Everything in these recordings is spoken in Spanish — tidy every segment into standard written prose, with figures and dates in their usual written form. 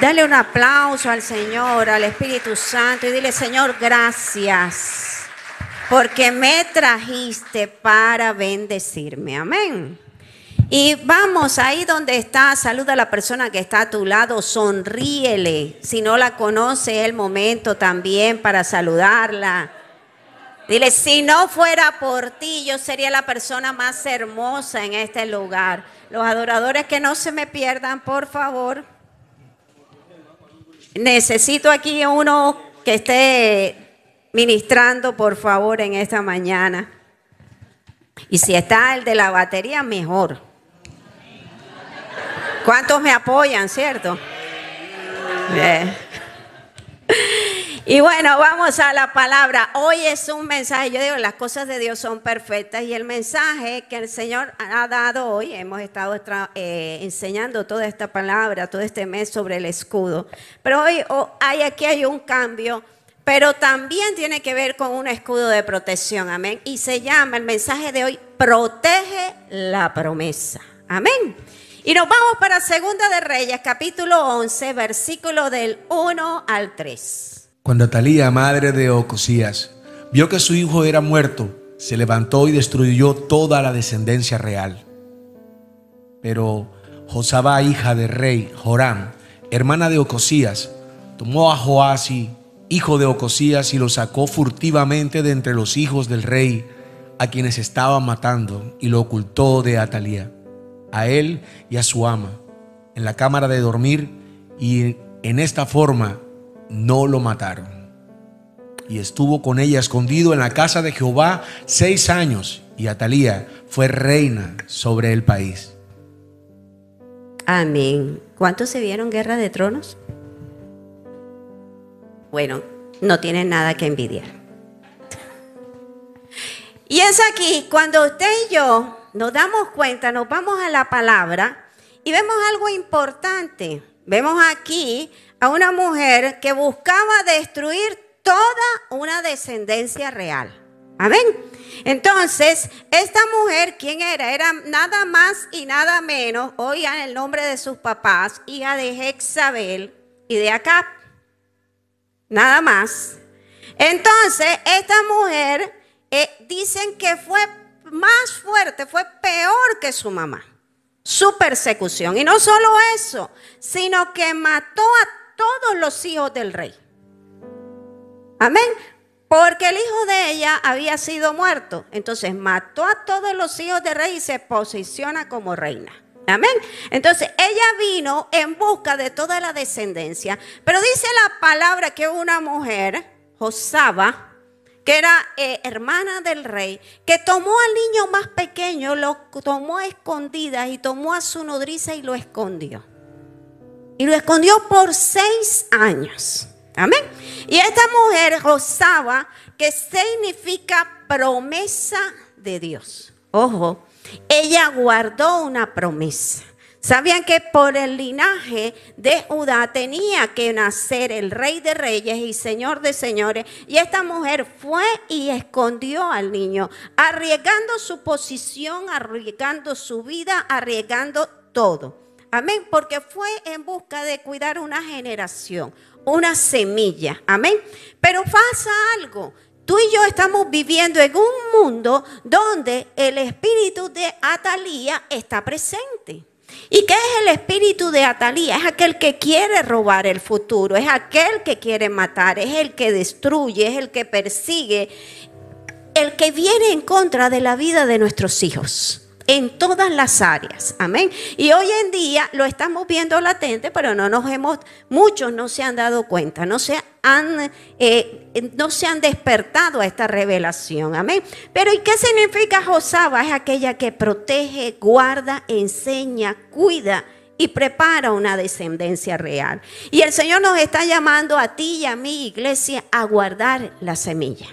Dale un aplauso al Señor, al Espíritu Santo y dile: Señor, gracias, porque me trajiste para bendecirme. Amén. Y vamos ahí donde está, saluda a la persona que está a tu lado, sonríele. Si no la conoce, es el momento también para saludarla. Dile: si no fuera por ti, yo sería la persona más hermosa en este lugar. Los adoradores, que no se me pierdan, por favor. Necesito aquí uno que esté ministrando, por favor, en esta mañana. Y si está el de la batería, mejor. ¿Cuántos me apoyan, cierto? Y bueno, vamos a la palabra. Hoy es un mensaje, yo digo, las cosas de Dios son perfectas, y el mensaje que el Señor ha dado hoy, hemos estado enseñando toda esta palabra, todo este mes sobre el escudo. Pero hoy aquí hay un cambio, pero también tiene que ver con un escudo de protección, amén. Y se llama el mensaje de hoy: protege la promesa, amén. Y nos vamos para Segunda de Reyes, capítulo 11, versículo del 1 al 3. Cuando Atalía, madre de Ocosías, vio que su hijo era muerto, se levantó y destruyó toda la descendencia real. Pero Josaba, hija del rey Joram, hermana de Ocosías, tomó a Joasi, hijo de Ocosías, y lo sacó furtivamente de entre los hijos del rey, a quienes estaba matando, y lo ocultó de Atalía, a él y a su ama, en la cámara de dormir, y en esta forma no lo mataron. Y estuvo con ella escondido en la casa de Jehová 6 años, y Atalía fue reina sobre el país. Amén. ¿Cuántos se vieron Guerra de Tronos? Bueno, no tienen nada que envidiar. Y es aquí cuando usted y yo nos damos cuenta, nos vamos a la palabra y vemos algo importante. Vemos aquí a una mujer que buscaba destruir toda una descendencia real. Amén. Entonces, esta mujer, ¿quién era? Era nada más y nada menos, oigan el nombre de sus papás, hija de Jezabel y de Acab. Nada más. Entonces, esta mujer dicen que fue más fuerte, fue peor que su mamá. Su persecución. Y no solo eso, sino que mató a todos los hijos del rey. Amén. Porque el hijo de ella había sido muerto. Entonces mató a todos los hijos del rey y se posiciona como reina. Amén. Entonces ella vino en busca de toda la descendencia. Pero dice la palabra que una mujer, Josaba, que era hermana del rey, que tomó al niño más pequeño, lo tomó a escondidas y tomó a su nodriza y lo escondió. Y lo escondió por 6 años. Amén. Y esta mujer, Josaba, que significa promesa de Dios. Ojo, ella guardó una promesa. ¿Sabían que por el linaje de Judá tenía que nacer el Rey de Reyes y Señor de Señores? Y esta mujer fue y escondió al niño, arriesgando su posición, arriesgando su vida, arriesgando todo. Amén, porque fue en busca de cuidar una generación, una semilla. Amén. Pero pasa algo. Tú y yo estamos viviendo en un mundo donde el espíritu de Atalía está presente. ¿Y qué es el espíritu de Atalía? Es aquel que quiere robar el futuro, es aquel que quiere matar, es el que destruye, es el que persigue, el que viene en contra de la vida de nuestros hijos. En todas las áreas, amén. Y hoy en día lo estamos viendo latente, pero muchos no se han dado cuenta, no se han despertado a esta revelación, amén. Pero ¿y qué significa Josaba? Es aquella que protege, guarda, enseña, cuida y prepara una descendencia real. Y el Señor nos está llamando a ti y a mi iglesia a guardar la semilla,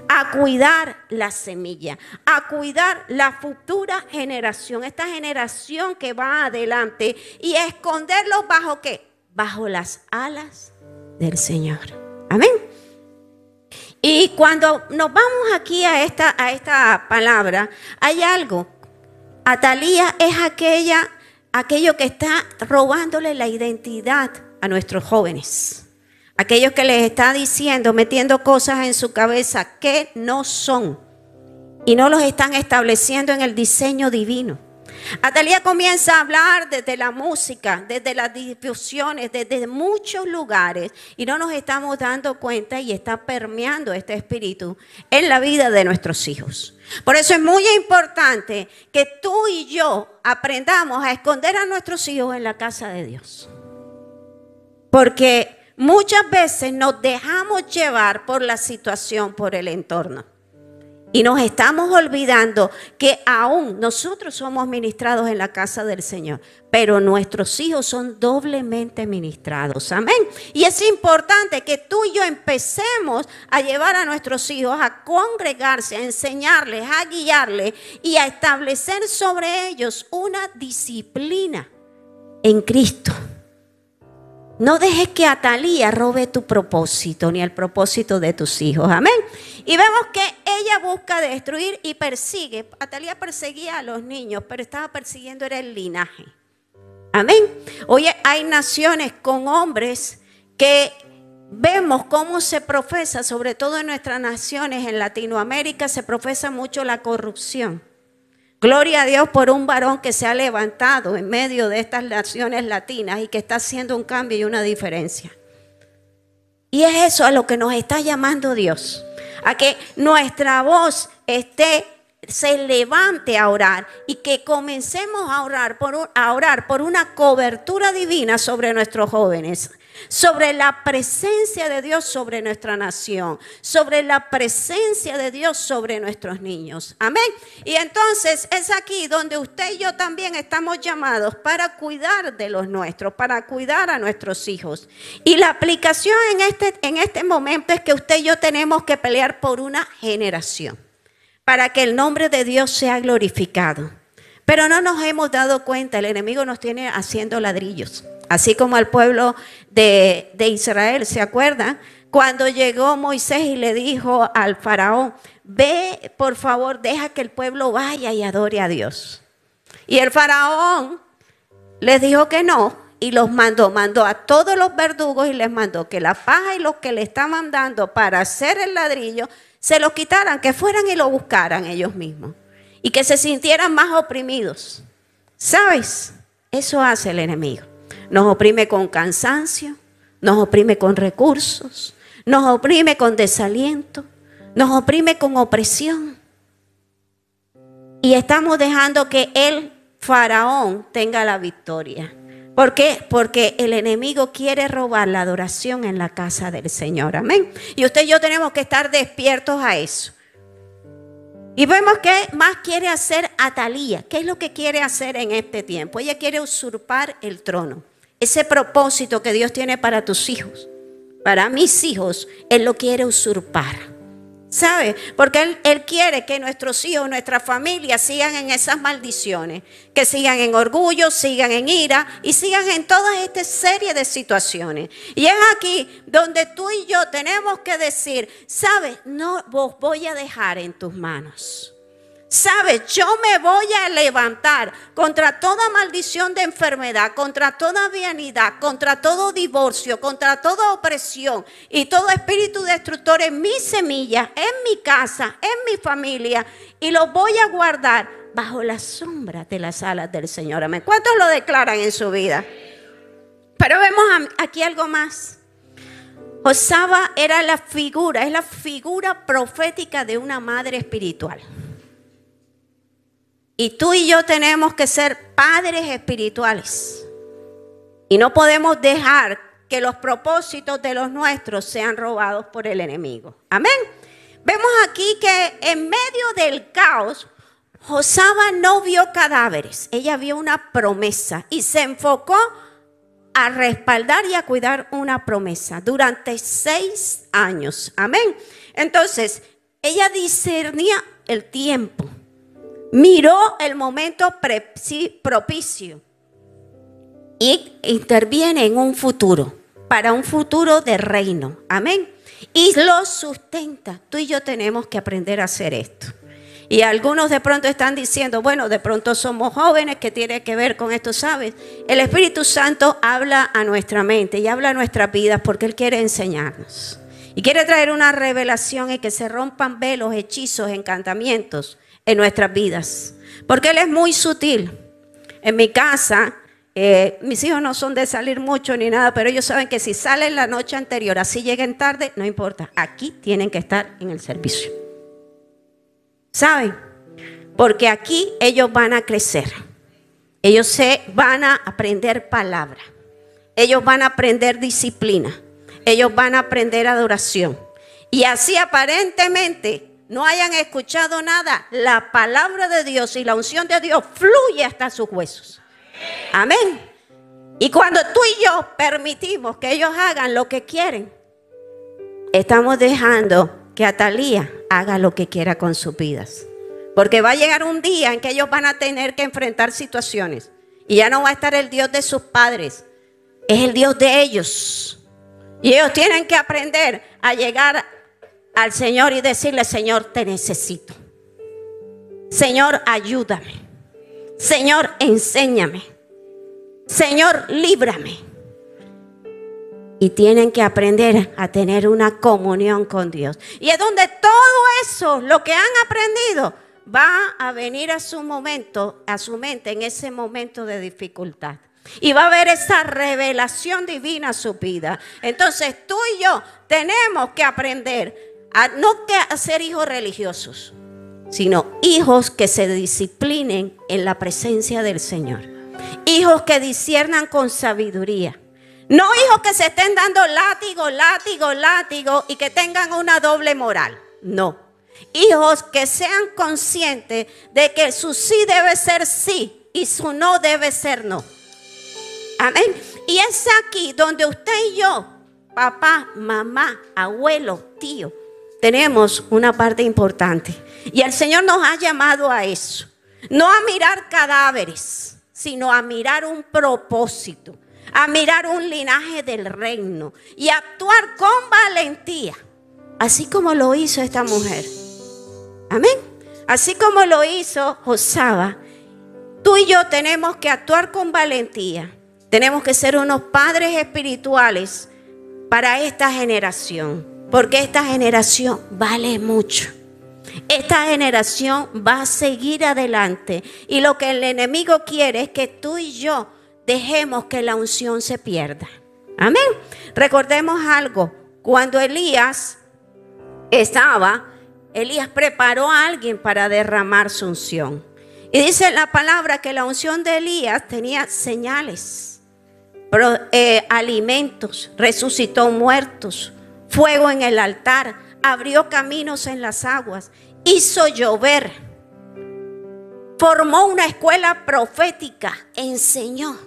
a cuidar la semilla, a cuidar la futura generación, esta generación que va adelante, y a esconderlos bajo ¿qué? Bajo las alas del Señor. Amén. Y cuando nos vamos aquí a esta palabra, hay algo. Atalía es aquello que está robándole la identidad a nuestros jóvenes. Aquellos que les está diciendo, metiendo cosas en su cabeza que no son y no los están estableciendo en el diseño divino. Atalía comienza a hablar desde la música, desde las difusiones, desde muchos lugares y no nos estamos dando cuenta y está permeando este espíritu en la vida de nuestros hijos. Por eso es muy importante que tú y yo aprendamos a esconder a nuestros hijos en la casa de Dios. Porque muchas veces nos dejamos llevar por la situación, por el entorno. Y nos estamos olvidando que aún nosotros somos ministrados en la casa del Señor, pero nuestros hijos son doblemente ministrados. Amén. Y es importante que tú y yo empecemos a llevar a nuestros hijos a congregarse, a enseñarles, a guiarles y a establecer sobre ellos una disciplina en Cristo. No dejes que Atalía robe tu propósito ni el propósito de tus hijos. Amén. Y vemos que ella busca destruir y persigue. Atalía perseguía a los niños, pero estaba persiguiendo era el linaje. Amén. Hoy hay naciones con hombres que vemos cómo se profesa, sobre todo en nuestras naciones, en Latinoamérica, se profesa mucho la corrupción. Gloria a Dios por un varón que se ha levantado en medio de estas naciones latinas y que está haciendo un cambio y una diferencia. Y es eso a lo que nos está llamando Dios, a que nuestra voz se levante a orar y que comencemos a orar por una cobertura divina sobre nuestros jóvenes, sobre la presencia de Dios sobre nuestra nación, sobre la presencia de Dios sobre nuestros niños. Amén. Y entonces es aquí donde usted y yo también estamos llamados para cuidar de los nuestros, para cuidar a nuestros hijos. Y la aplicación en este momento es que usted y yo tenemos que pelear por una generación, para que el nombre de Dios sea glorificado. Pero no nos hemos dado cuenta, el enemigo nos tiene haciendo ladrillos. Así como al pueblo de Israel, ¿se acuerdan? Cuando llegó Moisés y le dijo al faraón, ve por favor, deja que el pueblo vaya y adore a Dios. Y el faraón les dijo que no y los mandó a todos los verdugos y les mandó que la paja y los que le estaban dando para hacer el ladrillo, se los quitaran, que fueran y lo buscaran ellos mismos y que se sintieran más oprimidos. ¿Sabes? Eso hace el enemigo. Nos oprime con cansancio, nos oprime con recursos, nos oprime con desaliento, nos oprime con opresión. Y estamos dejando que el faraón tenga la victoria. ¿Por qué? Porque el enemigo quiere robar la adoración en la casa del Señor. Amén. Y usted y yo tenemos que estar despiertos a eso. Y vemos que más quiere hacer Atalía. ¿Qué es lo que quiere hacer en este tiempo? Ella quiere usurpar el trono. Ese propósito que Dios tiene para tus hijos, para mis hijos, Él lo quiere usurpar. ¿Sabe? Porque Él quiere que nuestros hijos, nuestra familia sigan en esas maldiciones, que sigan en orgullo, sigan en ira y sigan en toda esta serie de situaciones. Y es aquí donde tú y yo tenemos que decir, ¿sabes? No vos voy a dejar en tus manos. ¿Sabes? Yo me voy a levantar contra toda maldición de enfermedad, contra toda vanidad, contra todo divorcio, contra toda opresión y todo espíritu destructor en mi semilla, en mi casa, en mi familia, y los voy a guardar bajo la sombra de las alas del Señor. Amén. ¿Cuántos lo declaran en su vida? Pero vemos aquí algo más. Josaba es la figura profética de una madre espiritual. Y tú y yo tenemos que ser padres espirituales. Y no podemos dejar que los propósitos de los nuestros sean robados por el enemigo. Amén. Vemos aquí que en medio del caos, Josaba no vio cadáveres. Ella vio una promesa y se enfocó a respaldar y a cuidar una promesa durante 6 años. Amén. Entonces, ella discernía el tiempo. Miró el momento propicio y interviene en un futuro, para un futuro de reino. Amén. Y lo sustenta. Tú y yo tenemos que aprender a hacer esto. Y algunos de pronto están diciendo, bueno, de pronto somos jóvenes, ¿qué tiene que ver con esto? ¿Sabes? El Espíritu Santo habla a nuestra mente y habla a nuestras vidas porque Él quiere enseñarnos. Y quiere traer una revelación y que se rompan velos, hechizos, encantamientos en nuestras vidas. Porque Él es muy sutil. En mi casa, mis hijos no son de salir mucho ni nada, pero ellos saben que si salen la noche anterior, así lleguen tarde, no importa. Aquí tienen que estar en el servicio. ¿Saben? Porque aquí ellos van a crecer. Ellos se van a aprender palabra. Ellos van a aprender disciplina. Ellos van a aprender adoración. Y así aparentemente no hayan escuchado nada, la palabra de Dios y la unción de Dios fluye hasta sus huesos. Amén. Y cuando tú y yo permitimos que ellos hagan lo que quieren, estamos dejando que Atalía haga lo que quiera con sus vidas. Porque va a llegar un día en que ellos van a tener que enfrentar situaciones. Y ya no va a estar el Dios de sus padres. Es el Dios de ellos. Y ellos tienen que aprender a llegar al Señor y decirle, Señor, te necesito. Señor, ayúdame. Señor, enséñame. Señor, líbrame. Y tienen que aprender a tener una comunión con Dios. Y es donde todo eso, lo que han aprendido, va a venir a su momento, a su mente en ese momento de dificultad. Y va a haber esa revelación divina a su vida. Entonces tú y yo tenemos que aprender a no a ser hijos religiosos, sino hijos que se disciplinen en la presencia del Señor. Hijos que disciernan con sabiduría. No hijos que se estén dando látigo y que tengan una doble moral. No. Hijos que sean conscientes de que su sí debe ser sí y su no debe ser no. Amén. Y es aquí donde usted y yo, papá, mamá, abuelo, tío, tenemos una parte importante. Y el Señor nos ha llamado a eso. No a mirar cadáveres, sino a mirar un propósito. A mirar un linaje del reino. Y actuar con valentía. Así como lo hizo esta mujer. Amén. Así como lo hizo Josaba. Tú y yo tenemos que actuar con valentía. Tenemos que ser unos padres espirituales para esta generación. Porque esta generación vale mucho. Esta generación va a seguir adelante. Y lo que el enemigo quiere es que tú y yo dejemos que la unción se pierda. Amén. Recordemos algo. Cuando Elías preparó a alguien para derramar su unción. Y dice la palabra que la unción de Elías tenía señales, alimentos, resucitó muertos, fuego en el altar, abrió caminos en las aguas, hizo llover, formó una escuela profética, enseñó.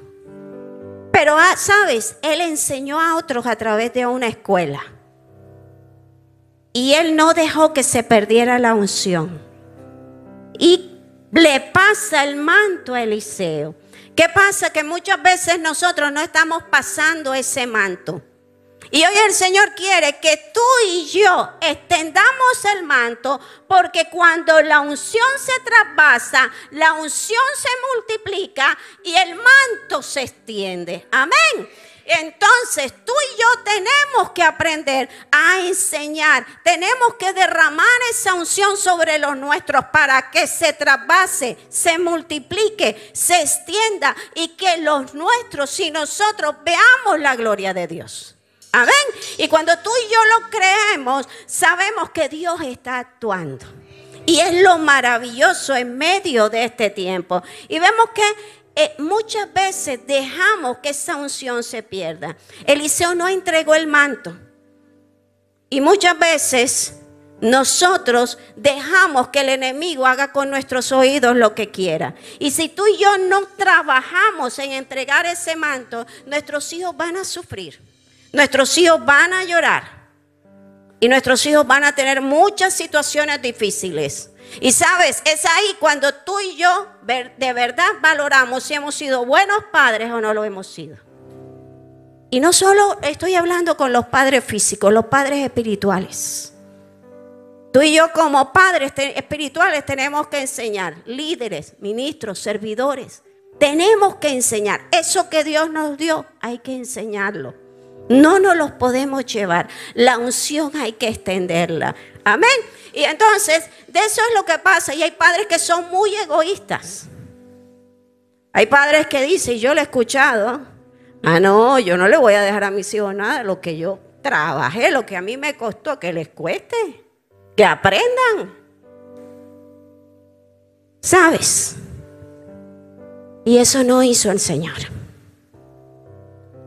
Pero, ¿sabes? Él enseñó a otros a través de una escuela. Y él no dejó que se perdiera la unción. Y le pasa el manto a Eliseo. ¿Qué pasa? Que muchas veces nosotros no estamos pasando ese manto. Y hoy el Señor quiere que tú y yo extendamos el manto, porque cuando la unción se traspasa, la unción se multiplica y el manto se extiende. Amén. Entonces tú y yo tenemos que aprender a enseñar. Tenemos que derramar esa unción sobre los nuestros para que se traspase, se multiplique, se extienda y que los nuestros y nosotros veamos la gloria de Dios. Amén. Y cuando tú y yo lo creemos, sabemos que Dios está actuando. Y es lo maravilloso en medio de este tiempo. Y vemos que muchas veces dejamos que esa unción se pierda. Eliseo no entregó el manto. Y muchas veces nosotros dejamos que el enemigo haga con nuestros oídos lo que quiera. Y si tú y yo no trabajamos en entregar ese manto, nuestros hijos van a sufrir. Nuestros hijos van a llorar y nuestros hijos van a tener muchas situaciones difíciles. Y sabes, es ahí cuando tú y yo de verdad valoramos si hemos sido buenos padres o no lo hemos sido. Y no solo estoy hablando con los padres físicos, los padres espirituales. Tú y yo como padres espirituales tenemos que enseñar, líderes, ministros, servidores. Tenemos que enseñar. Eso que Dios nos dio, hay que enseñarlo. No nos los podemos llevar. La unción hay que extenderla. Amén. Y entonces, de eso es lo que pasa. Y hay padres que son muy egoístas. Hay padres que dicen, yo lo he escuchado, no, yo no le voy a dejar a mis hijos nada, lo que yo trabajé, lo que a mí me costó, que les cueste, que aprendan. ¿Sabes? Y eso no hizo el Señor.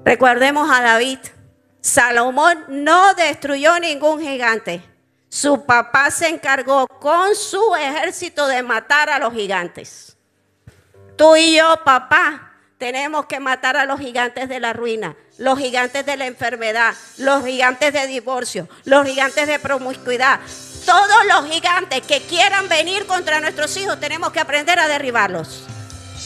Recordemos a David. Salomón no destruyó ningún gigante. Su papá se encargó con su ejército de matar a los gigantes. Tú y yo, papá, tenemos que matar a los gigantes de la ruina, los gigantes de la enfermedad, los gigantes de divorcio, los gigantes de promiscuidad. Todos los gigantes que quieran venir contra nuestros hijos tenemos que aprender a derribarlos.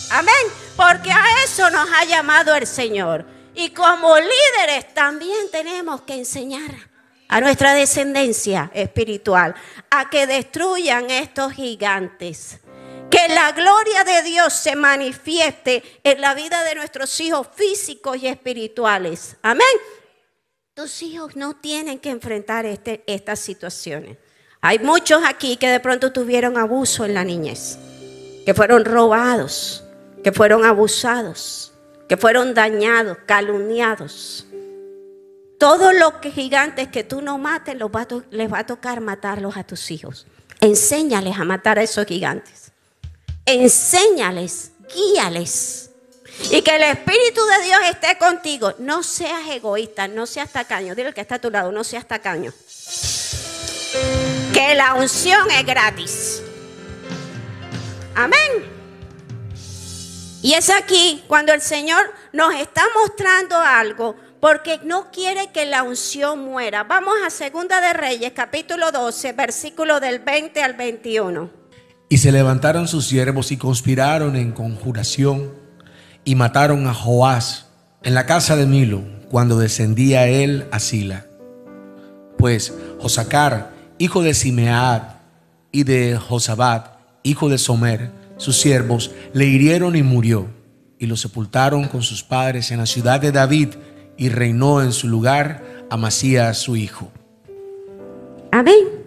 Amén, porque a eso nos ha llamado el Señor. Y como líderes también tenemos que enseñar a nuestra descendencia espiritual a que destruyan estos gigantes. Que la gloria de Dios se manifieste en la vida de nuestros hijos físicos y espirituales. Amén. Tus hijos no tienen que enfrentar estas situaciones. Hay muchos aquí que de pronto tuvieron abuso en la niñez, que fueron robados, que fueron abusados, que fueron dañados, calumniados. Todos los gigantes que tú no mates, les va a tocar matarlos a tus hijos. Enséñales a matar a esos gigantes. Enséñales, guíales. Y que el Espíritu de Dios esté contigo. No seas egoísta, no seas tacaño. Dile al que está a tu lado, no seas tacaño. Que la unción es gratis. Amén. Y es aquí cuando el Señor nos está mostrando algo, porque no quiere que la unción muera. Vamos a Segunda de Reyes, capítulo 12, versículo del 20 al 21. Y se levantaron sus siervos y conspiraron en conjuración y mataron a Joás en la casa de Milo cuando descendía él a Sila. Pues Josacar, hijo de Simead, y de Josabat, hijo de Somer, sus siervos, le hirieron y murió, y lo sepultaron con sus padres en la ciudad de David, y reinó en su lugar Amasías su hijo. Amén.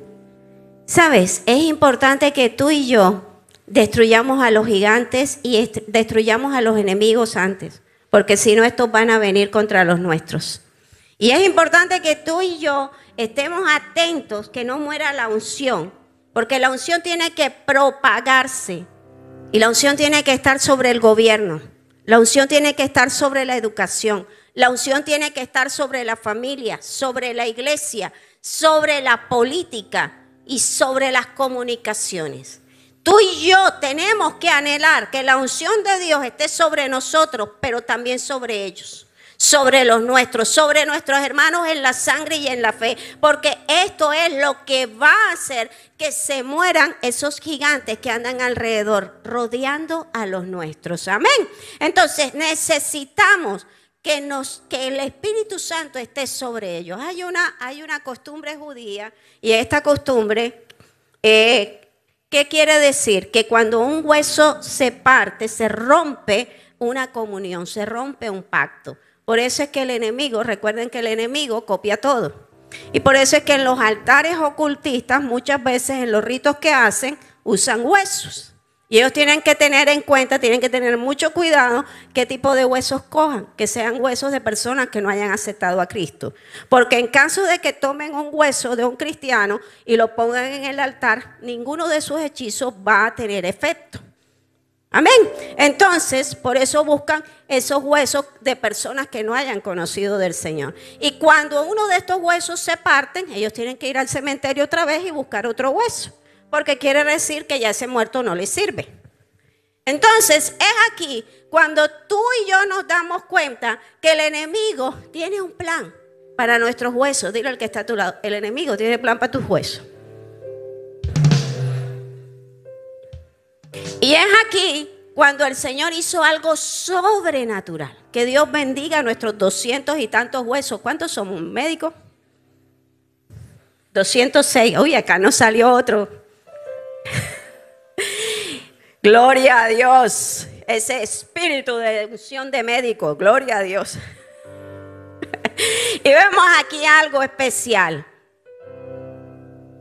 Sabes, es importante que tú y yo destruyamos a los gigantes y destruyamos a los enemigos antes, porque si no, estos van a venir contra los nuestros. Y es importante que tú y yo estemos atentos que no muera la unción, porque la unción tiene que propagarse y la unción tiene que estar sobre el gobierno, la unción tiene que estar sobre la educación, la unción tiene que estar sobre la familia, sobre la iglesia, sobre la política y sobre las comunicaciones. Tú y yo tenemos que anhelar que la unción de Dios esté sobre nosotros, pero también sobre ellos, sobre los nuestros, sobre nuestros hermanos en la sangre y en la fe, porque esto es lo que va a hacer que se mueran esos gigantes que andan alrededor, rodeando a los nuestros. Amén. Entonces necesitamos que el Espíritu Santo esté sobre ellos. Hay una costumbre judía, y esta costumbre, ¿qué quiere decir? Que cuando un hueso se parte, se rompe una comunión, se rompe un pacto. Por eso es que el enemigo, recuerden que el enemigo copia todo. Y por eso es que en los altares ocultistas, muchas veces en los ritos que hacen, usan huesos. Y ellos tienen que tener en cuenta, tienen que tener mucho cuidado qué tipo de huesos cojan, que sean huesos de personas que no hayan aceptado a Cristo. Porque en caso de que tomen un hueso de un cristiano y lo pongan en el altar, ninguno de sus hechizos va a tener efecto. Amén. Entonces, por eso buscan esos huesos de personas que no hayan conocido del Señor. Y cuando uno de estos huesos se parten, ellos tienen que ir al cementerio otra vez y buscar otro hueso, porque quiere decir que ya ese muerto no le sirve. Entonces, es aquí cuando tú y yo nos damos cuenta que el enemigo tiene un plan para nuestros huesos. Dile al que está a tu lado, el enemigo tiene plan para tus huesos. Y es aquí cuando el Señor hizo algo sobrenatural. Que Dios bendiga a nuestros 200 y tantos huesos. ¿Cuántos somos? ¿Médicos? 206. Uy, acá no salió otro. Gloria a Dios. Ese espíritu de unción de médico. Gloria a Dios. Y vemos aquí algo especial.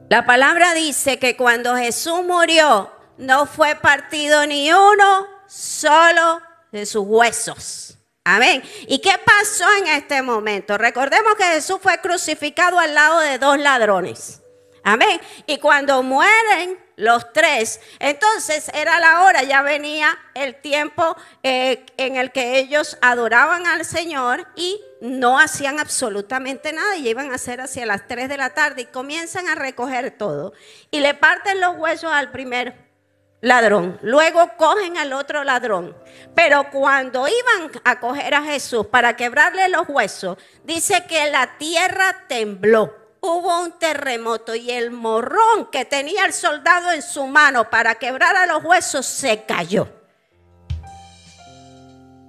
La palabra dice que cuando Jesús murió, no fue partido ni uno solo de sus huesos. Amén. ¿Y qué pasó en este momento? Recordemos que Jesús fue crucificado al lado de dos ladrones. Amén. Y cuando mueren los tres, entonces era la hora, ya venía el tiempo en el que ellos adoraban al Señor y no hacían absolutamente nada y iban a hacer hacia las 3 de la tarde y comienzan a recoger todo y le parten los huesos al primer ladrón, luego cogen al otro ladrón, pero cuando iban a coger a Jesús para quebrarle los huesos, dice que la tierra tembló. Hubo un terremoto y el morrón que tenía el soldado en su mano para quebrar a los huesos se cayó.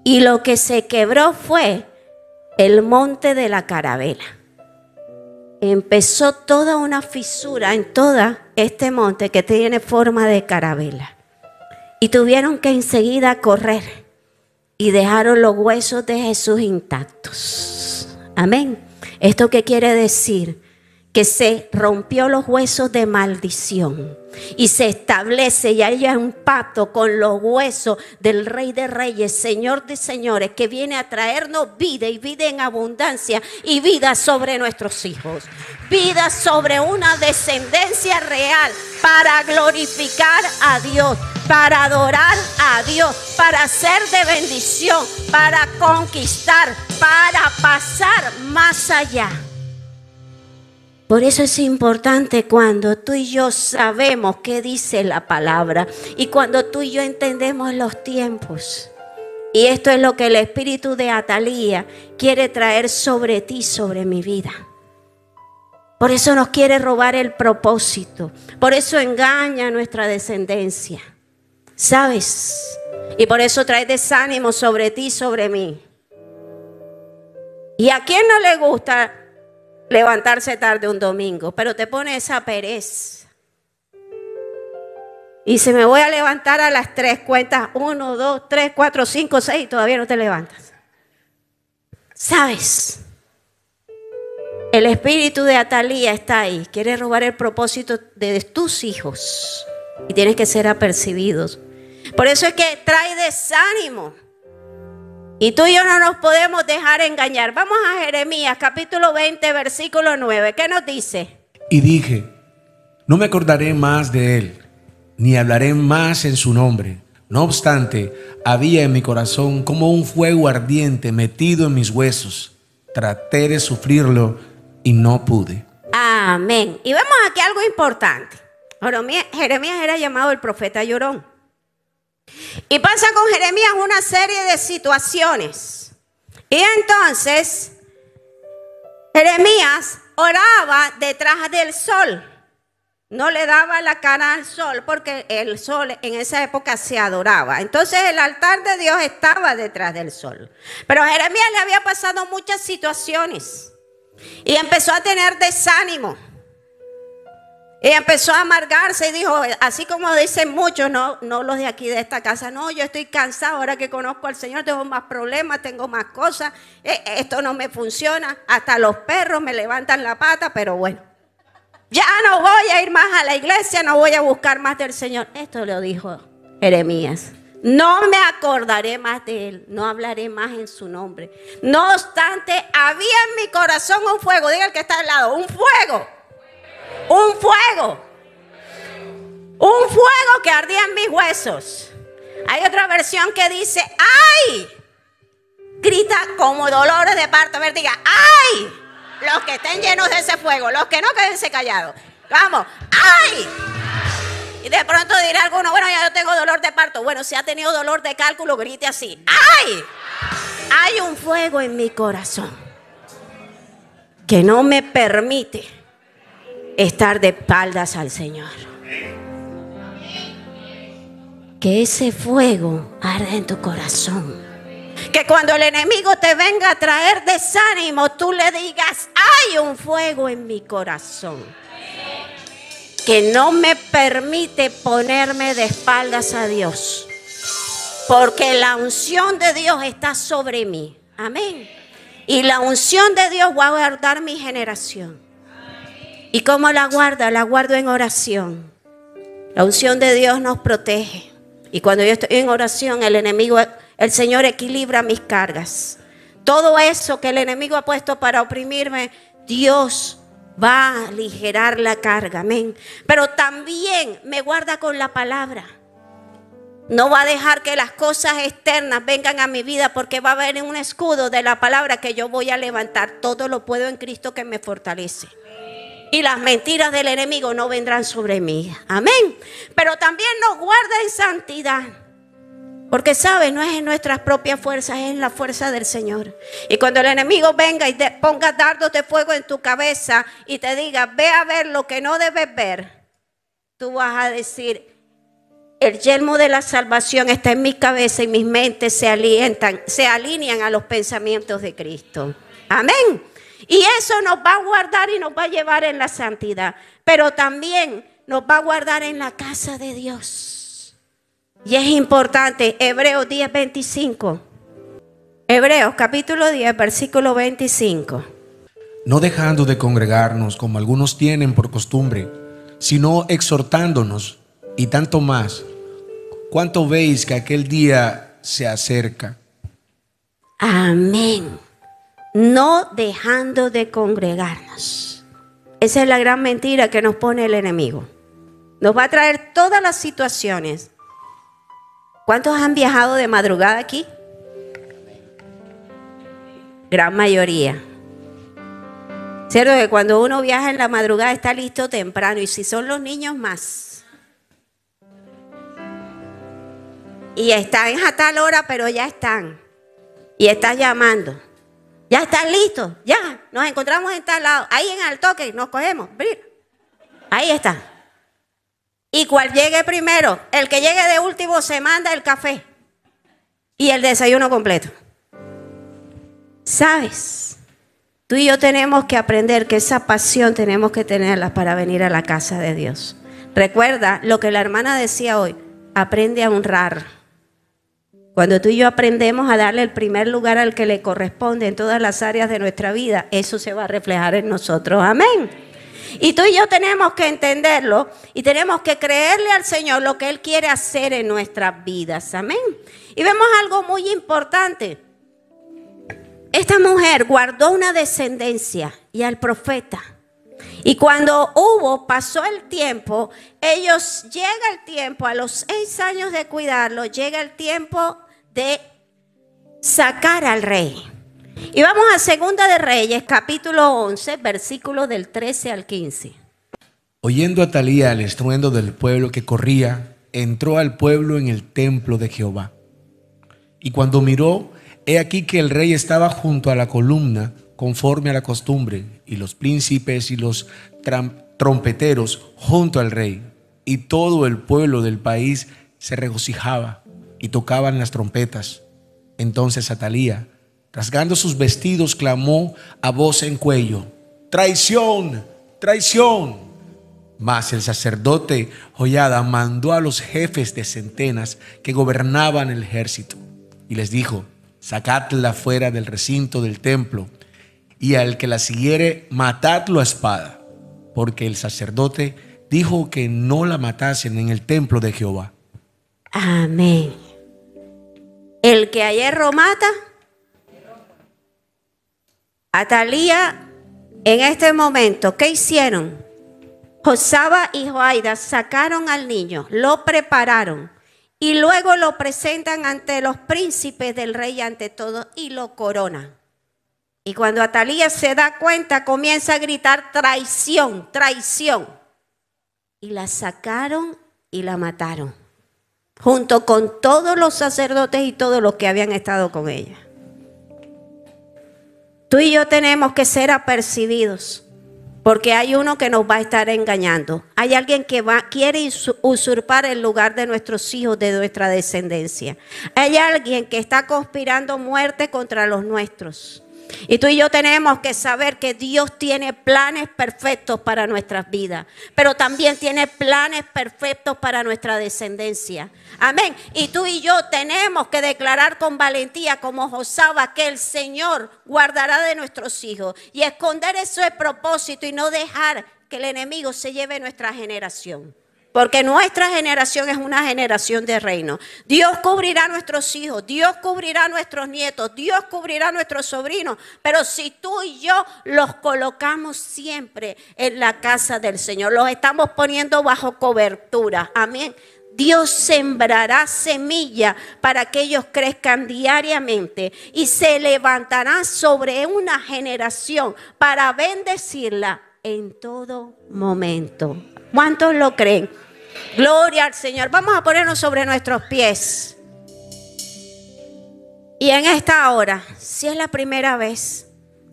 Y lo que se quebró fue el monte de la Carabela. Empezó toda una fisura en todo este monte que tiene forma de carabela. Y tuvieron que enseguida correr y dejaron los huesos de Jesús intactos. Amén. ¿Esto qué quiere decir? Que se rompió los huesos de maldición y se establece y hay un pacto con los huesos del Rey de Reyes, Señor de Señores, que viene a traernos vida y vida en abundancia y vida sobre nuestros hijos, vida sobre una descendencia real para glorificar a Dios, para adorar a Dios, para ser de bendición, para conquistar, para pasar más allá. Por eso es importante cuando tú y yo sabemos qué dice la palabra y cuando tú y yo entendemos los tiempos. Y esto es lo que el espíritu de Atalía quiere traer sobre ti, sobre mi vida. Por eso nos quiere robar el propósito. Por eso engaña a nuestra descendencia. ¿Sabes? Y por eso trae desánimo sobre ti, sobre mí. ¿Y a quién no le gusta levantarse tarde un domingo? Pero te pone esa pereza. Y si me voy a levantar a las 3, cuentas 1, 2, 3, 4, 5, 6 y todavía no te levantas. ¿Sabes? El espíritu de Atalía está ahí. Quiere robar el propósito de tus hijos. Y tienes que ser apercibidos. Por eso es que trae desánimo. Y tú y yo no nos podemos dejar engañar. Vamos a Jeremías capítulo 20 versículo 9. ¿Qué nos dice? Y dije, no me acordaré más de él, ni hablaré más en su nombre. No obstante, había en mi corazón como un fuego ardiente metido en mis huesos. Traté de sufrirlo y no pude. Amén. Y vemos aquí algo importante. Jeremías era llamado el profeta llorón. Y pasa con Jeremías una serie de situaciones. Y entonces Jeremías oraba detrás del sol. No le daba la cara al sol porque el sol en esa época se adoraba. Entonces el altar de Dios estaba detrás del sol. Pero a Jeremías le había pasado muchas situaciones. Y empezó a tener desánimo. Y empezó a amargarse y dijo, así como dicen muchos, no los de aquí de esta casa, no, yo estoy cansado, ahora que conozco al Señor tengo más problemas, tengo más cosas, esto no me funciona, hasta los perros me levantan la pata, pero bueno, ya no voy a ir más a la iglesia, no voy a buscar más del Señor. Esto lo dijo Jeremías. No me acordaré más de él, no hablaré más en su nombre. No obstante, había en mi corazón un fuego, diga el que está al lado, un fuego. Un fuego que ardía en mis huesos. Hay otra versión que dice, ¡ay! Grita como dolores de parto. A ver, diga, ¡ay! Los que estén llenos de ese fuego, los que no, quédense callados. Vamos, ¡ay! Y de pronto dirá alguno, bueno, ya yo tengo dolor de parto. Bueno, si ha tenido dolor de cálculo, grite así, ¡ay! Hay un fuego en mi corazón que no me permite estar de espaldas al Señor. Que ese fuego arde en tu corazón. Que cuando el enemigo te venga a traer desánimo, tú le digas, hay un fuego en mi corazón. que no me permite ponerme de espaldas a Dios. Porque la unción de Dios está sobre mí. Amén. Y la unción de Dios va a guardar mi generación. ¿Y cómo la guarda? La guardo en oración. La unción de Dios nos protege. Y cuando yo estoy en oración, el enemigo, el Señor equilibra mis cargas. Todo eso que el enemigo ha puesto para oprimirme, Dios va a aligerar la carga. Amén. Pero también me guarda con la palabra. No va a dejar que las cosas externas vengan a mi vida, porque va a haber un escudo de la palabra que yo voy a levantar. Todo lo puedo en Cristo que me fortalece. Y las mentiras del enemigo no vendrán sobre mí. Amén. Pero también nos guarda en santidad. Porque sabes, no es en nuestras propias fuerzas, es en la fuerza del Señor. Y cuando el enemigo venga y te ponga dardos de fuego en tu cabeza y te diga, ve a ver lo que no debes ver, tú vas a decir, el yelmo de la salvación está en mi cabeza y mis mentes se alinean a los pensamientos de Cristo. Amén. Y eso nos va a guardar y nos va a llevar en la santidad. Pero también nos va a guardar en la casa de Dios. Y es importante, Hebreos 10:25. Hebreos capítulo 10, versículo 25. No dejando de congregarnos como algunos tienen por costumbre, sino exhortándonos, y tanto más, cuánto veis que aquel día se acerca. Amén. No dejando de congregarnos. Esa es la gran mentira que nos pone el enemigo. Nos va a traer todas las situaciones. ¿Cuántos han viajado de madrugada aquí? Gran mayoría. Cierto que cuando uno viaja en la madrugada está listo temprano, y si son los niños más. Y están a tal hora, pero ya están. Y estás llamando. Ya están listos, ya. Nos encontramos en tal lado. Ahí en el toque nos cogemos. Ahí está. Y cual llegue primero, el que llegue de último se manda el café y el desayuno completo. ¿Sabes? Tú y yo tenemos que aprender que esa pasión tenemos que tenerla para venir a la casa de Dios. Recuerda lo que la hermana decía hoy, aprende a honrar. Cuando tú y yo aprendemos a darle el primer lugar al que le corresponde en todas las áreas de nuestra vida, eso se va a reflejar en nosotros. Amén. Y tú y yo tenemos que entenderlo y tenemos que creerle al Señor lo que Él quiere hacer en nuestras vidas. Amén. Y vemos algo muy importante. Esta mujer guardó una descendencia y al profeta. Y cuando pasó el tiempo, llega el tiempo, a los 6 años de cuidarlo, llega el tiempo de sacar al rey. Y vamos a Segunda de Reyes, capítulo 11, versículos del 13 al 15. Oyendo Atalía el estruendo del pueblo que corría, entró al pueblo en el templo de Jehová. Y cuando miró, he aquí que el rey estaba junto a la columna, conforme a la costumbre, y los príncipes y los trompeteros junto al rey, y todo el pueblo del país se regocijaba y tocaban las trompetas. Entonces Atalía, rasgando sus vestidos, clamó a voz en cuello: ¡Traición! ¡Traición! Mas el sacerdote Joiada mandó a los jefes de centenas que gobernaban el ejército y les dijo: sacadla fuera del recinto del templo, y al que la siguiere, matadlo a espada, porque el sacerdote dijo que no la matasen en el templo de Jehová. Amén. El que a hierro mata. Atalía, en este momento, ¿qué hicieron? Josaba y Joiada sacaron al niño, lo prepararon y luego lo presentan ante los príncipes del rey, ante todo, y lo coronan. Y cuando Atalía se da cuenta, comienza a gritar: traición, traición. Y la sacaron y la mataron, junto con todos los sacerdotes y todos los que habían estado con ella. Tú y yo tenemos que ser apercibidos, porque hay uno que nos va a estar engañando. Hay alguien que quiere usurpar el lugar de nuestros hijos, de nuestra descendencia. Hay alguien que está conspirando muerte contra los nuestros. Y tú y yo tenemos que saber que Dios tiene planes perfectos para nuestras vidas, pero también tiene planes perfectos para nuestra descendencia. Amén. Y tú y yo tenemos que declarar con valentía, como Josaba, que el Señor guardará de nuestros hijos y esconder ese propósito y no dejar que el enemigo se lleve nuestra generación. Porque nuestra generación es una generación de reino. Dios cubrirá a nuestros hijos, Dios cubrirá a nuestros nietos, Dios cubrirá a nuestros sobrinos. Pero si tú y yo los colocamos siempre en la casa del Señor, los estamos poniendo bajo cobertura. Amén. Dios sembrará semilla para que ellos crezcan diariamente y se levantará sobre una generación para bendecirla en todo momento. ¿Cuántos lo creen? Gloria al Señor. Vamos a ponernos sobre nuestros pies. Y en esta hora, si es la primera vez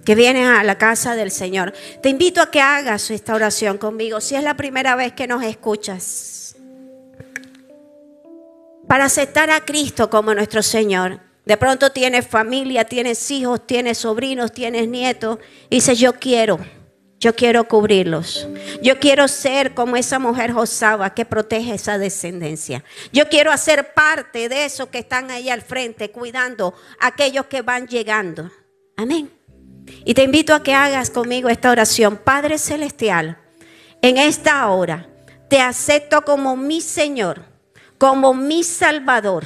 que vienes a la casa del Señor, te invito a que hagas esta oración conmigo. Si es la primera vez que nos escuchas, para aceptar a Cristo como nuestro Señor. De pronto tienes familia, tienes hijos, tienes sobrinos, tienes nietos. Y dices, yo quiero cubrirlos. Yo quiero ser como esa mujer Josaba que protege esa descendencia. Yo quiero hacer parte de esos que están ahí al frente cuidando a aquellos que van llegando. Amén. Y te invito a que hagas conmigo esta oración. Padre Celestial, en esta hora te acepto como mi Señor, como mi Salvador.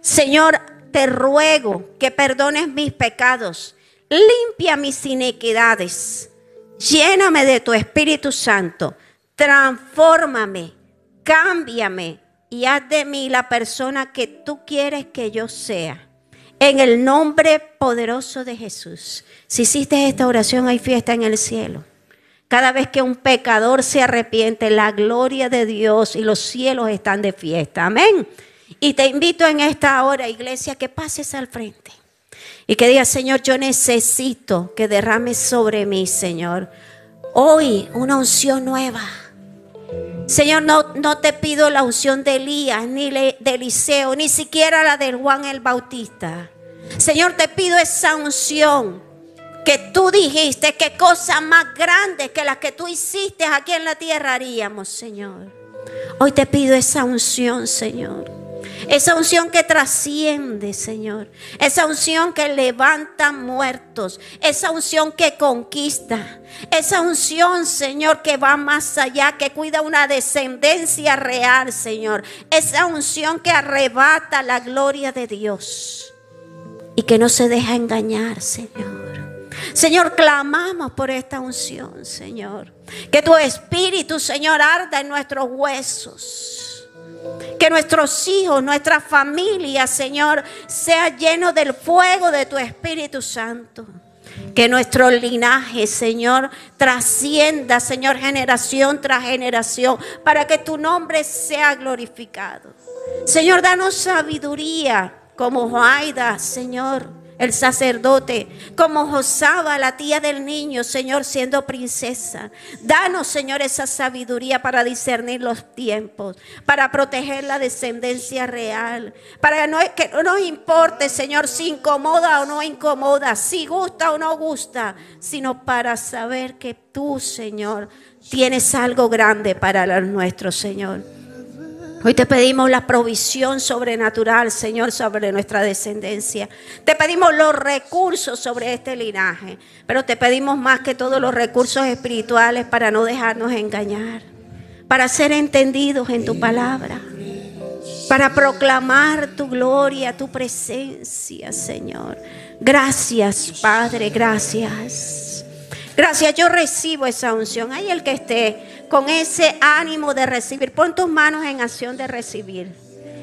Señor, te ruego que perdones mis pecados, limpia mis iniquidades. Lléname de tu Espíritu Santo, transfórmame, cámbiame y haz de mí la persona que tú quieres que yo sea. En el nombre poderoso de Jesús. Si hiciste esta oración, hay fiesta en el cielo. Cada vez que un pecador se arrepiente, la gloria de Dios y los cielos están de fiesta. Amén. Y te invito en esta hora, iglesia, que pases al frente. Y que diga, Señor, yo necesito que derrames sobre mí, Señor, hoy una unción nueva. Señor, no te pido la unción de Elías, ni de Eliseo, ni siquiera la de Juan el Bautista. Señor, te pido esa unción que tú dijiste, que cosas más grandes que las que tú hiciste aquí en la tierra haríamos, Señor. Hoy te pido esa unción, Señor. Esa unción que trasciende, Señor. Esa unción que levanta muertos. Esa unción que conquista. Esa unción, Señor, que va más allá, que cuida una descendencia real, Señor. Esa unción que arrebata la gloria de Dios y que no se deja engañar, Señor. Señor, clamamos por esta unción, Señor. Que tu Espíritu, Señor, arda en nuestros huesos. Que nuestros hijos, nuestra familia, Señor, sea lleno del fuego de tu Espíritu Santo. Que nuestro linaje, Señor, trascienda, Señor, generación tras generación, para que tu nombre sea glorificado. Señor, danos sabiduría como Joaida, Señor, el sacerdote, como Josaba, la tía del niño, Señor, siendo princesa. Danos, Señor, esa sabiduría para discernir los tiempos, para proteger la descendencia real, para que no nos importe, Señor, si incomoda o no incomoda, si gusta o no gusta, sino para saber que tú, Señor, tienes algo grande para los nuestros, Señor. Hoy te pedimos la provisión sobrenatural, Señor, sobre nuestra descendencia. Te pedimos los recursos sobre este linaje, pero te pedimos más que todos los recursos espirituales para no dejarnos engañar, para ser entendidos en tu palabra, para proclamar tu gloria, tu presencia, Señor. Gracias, Padre, gracias. Gracias, yo recibo esa unción. Hay el que esté con ese ánimo de recibir. Pon tus manos en acción de recibir.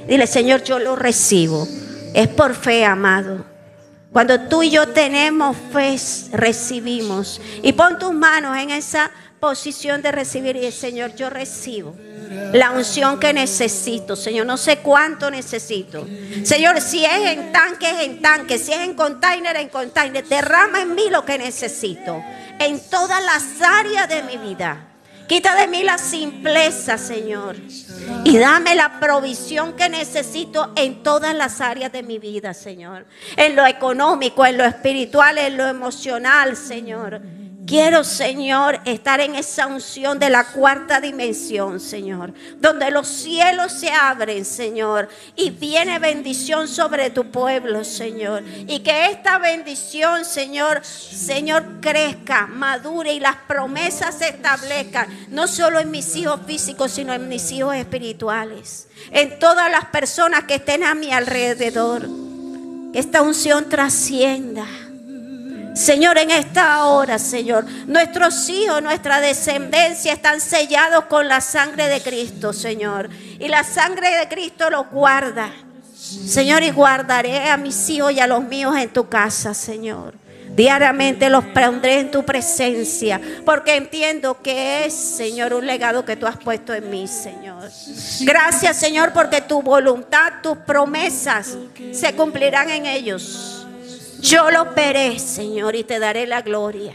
Dile, Señor, yo lo recibo. Es por fe, amado. Cuando tú y yo tenemos fe, recibimos. Y pon tus manos en esa posición de recibir. Y Señor, yo recibo la unción que necesito. Señor, no sé cuánto necesito. Señor, si es en tanque, es en tanque. Si es en container, derrama en mí lo que necesito. En todas las áreas de mi vida. Quita de mí la simpleza, Señor. Y dame la provisión que necesito en todas las áreas de mi vida, Señor. En lo económico, en lo espiritual, en lo emocional, Señor. Quiero, Señor, estar en esa unción de la cuarta dimensión, Señor. Donde los cielos se abren, Señor. Y viene bendición sobre tu pueblo, Señor. Y que esta bendición, Señor, crezca, madure y las promesas se establezcan. No solo en mis hijos físicos, sino en mis hijos espirituales. En todas las personas que estén a mi alrededor. Que esta unción trascienda. Señor, en esta hora, Señor, nuestros hijos, nuestra descendencia están sellados con la sangre de Cristo, Señor. Y la sangre de Cristo los guarda. Señor, y guardaré a mis hijos y a los míos en tu casa, Señor. Diariamente los pondré en tu presencia, porque entiendo que es, Señor, un legado que tú has puesto en mí, Señor. Gracias, Señor, porque tu voluntad, tus promesas se cumplirán en ellos. Yo lo veré, Señor, y te daré la gloria.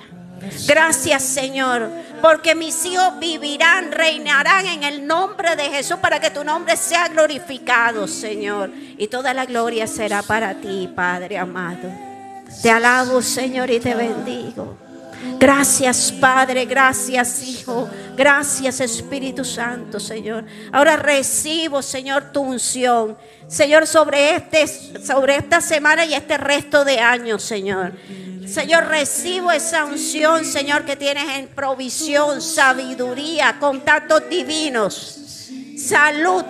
Gracias, Señor, porque mis hijos vivirán, reinarán en el nombre de Jesús para que tu nombre sea glorificado, Señor. Y toda la gloria será para ti, Padre amado. Te alabo, Señor, y te bendigo. Gracias, Padre, gracias, Hijo, gracias, Espíritu Santo, Señor. Ahora recibo, Señor, tu unción, Señor, sobre esta semana y este resto de años, Señor. Señor, recibo esa unción, Señor, que tienes en provisión, sabiduría, contactos divinos, salud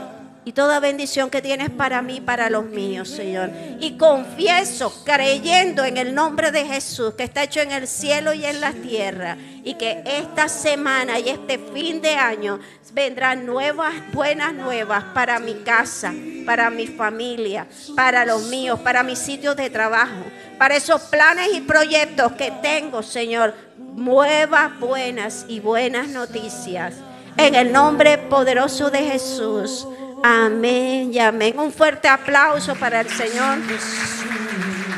y toda bendición que tienes para mí, para los míos, Señor. Y confieso, creyendo en el nombre de Jesús, que está hecho en el cielo y en la tierra, y que esta semana y este fin de año vendrán buenas nuevas para mi casa, para mi familia, para los míos, para mis sitios de trabajo, para esos planes y proyectos que tengo, Señor. Nuevas, buenas y buenas noticias. En el nombre poderoso de Jesús. Amén y amén. Un fuerte aplauso para el Señor.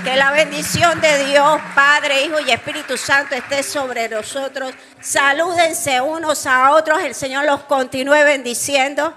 Que la bendición de Dios, Padre, Hijo y Espíritu Santo esté sobre nosotros. Salúdense unos a otros. El Señor los continúe bendiciendo.